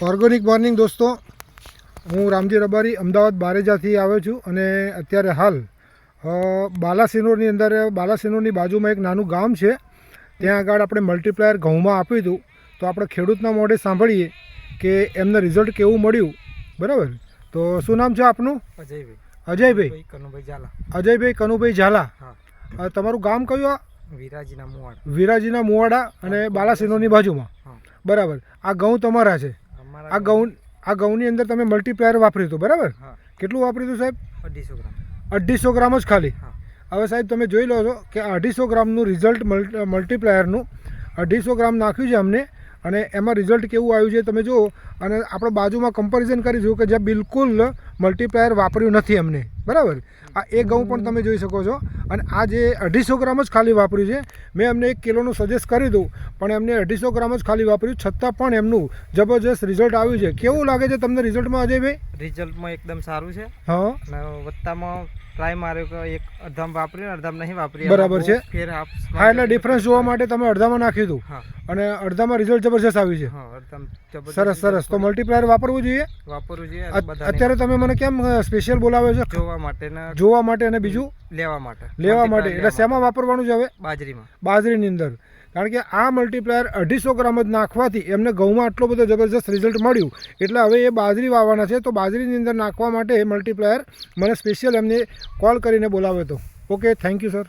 Organic morning દોસ્તો, હું રામજી રબારી અમદાવાદ બારેજાથી આવ્યો છું અને અત્યારે હાલ બાલાસિનોરની અંદર બાલાસિનોરની બાજુમાં એક નાનું ગામ છે. ત્યાં આગળ આપણે મલ્ટીપ્લાયર ઘઉંમાં આપ્યું હતું. તો આપણે ખેડૂતના મોઢે સાંભળીએ કે એમને રિઝલ્ટ કેવું મળ્યું. બરાબર, તો શું નામ છે આપનું? અજયભાઈ કનુભાઈ ઝાલા. અજયભાઈ કનુભાઈ ઝાલા. તમારું ગામ કયું? આ વિરાજીના મુવાડા અને બાલાસિનોરની બાજુમાં. બરાબર, આ ઘઉં તમારા છે. આ ઘઉંની અંદર તમે મલ્ટીપ્લાયર વાપર્યું હતું. બરાબર, કેટલું વાપર્યું હતું સાહેબ? 250 ગ્રામ જ ખાલી. હવે સાહેબ તમે જોઈ લો છો કે 250 ગ્રામનું રિઝલ્ટ મલ્ટીપ્લાયરનું 250 ગ્રામ નાખ્યું છે અમને, અને એમાં રિઝલ્ટ કેવું આવ્યું છે તમે જુઓ. અને આપણે બાજુમાં કમ્પેરિઝન કરીશું કે જ્યાં બિલકુલ મલ્ટીપ્લાયર વાપર્યું નથી અમને. બરાબર, આ એ ઘઉં પણ તમે જોઈ શકો છો. અને આ જે 250 ગ્રામ જ ખાલી વાપર્યું છે. મેં એમને 1 કિલોનું સજેસ્ટ કરી દઉં, પણ એમને 250 ગ્રામ જ ખાલી વાપર્યું, છતાં પણ એમનું જબરજસ્ત રિઝલ્ટ આવ્યું છે. કેવું લાગે છે તમને રિઝલ્ટમાં અજયભાઈ? રિઝલ્ટમાં એકદમ સારું છે. હા, અને વત્તામાં ટ્રાય માર્યો કે એક અડધામ વાપર્યું, અડધામ નહીં વાપર્યું. બરાબર છે. હા, એટલે ડિફરન્સ જોવા માટે તમે અડધામાં નાખ્યું હતું અને અડધામાં રિઝલ્ટ જબરજસ્ત આવ્યું છે. સરસ સરસ. તો મલ્ટીપ્લાયર વાપરવું જોઈએ. અત્યારે તમે મને કેમ સ્પેશિયલ બોલાવ્યો છે? જોવા માટે અને બીજું લેવા માટે. એટલે શેમાં વાપરવાનું છે હવે? બાજરીની અંદર. કારણ કે આ મલ્ટીપ્લાયર 250 ગ્રામ જ નાખવાથી એમને ઘઉંમાં આટલો બધો જબરજસ્ત રિઝલ્ટ મળ્યું. એટલે હવે એ બાજરી વાવવાના છે. તો બાજરીની અંદર નાખવા માટે મલ્ટીપ્લાયર મને સ્પેશિયલ એમને કોલ કરીને બોલાવ્યો હતો. Okay, thank you sir.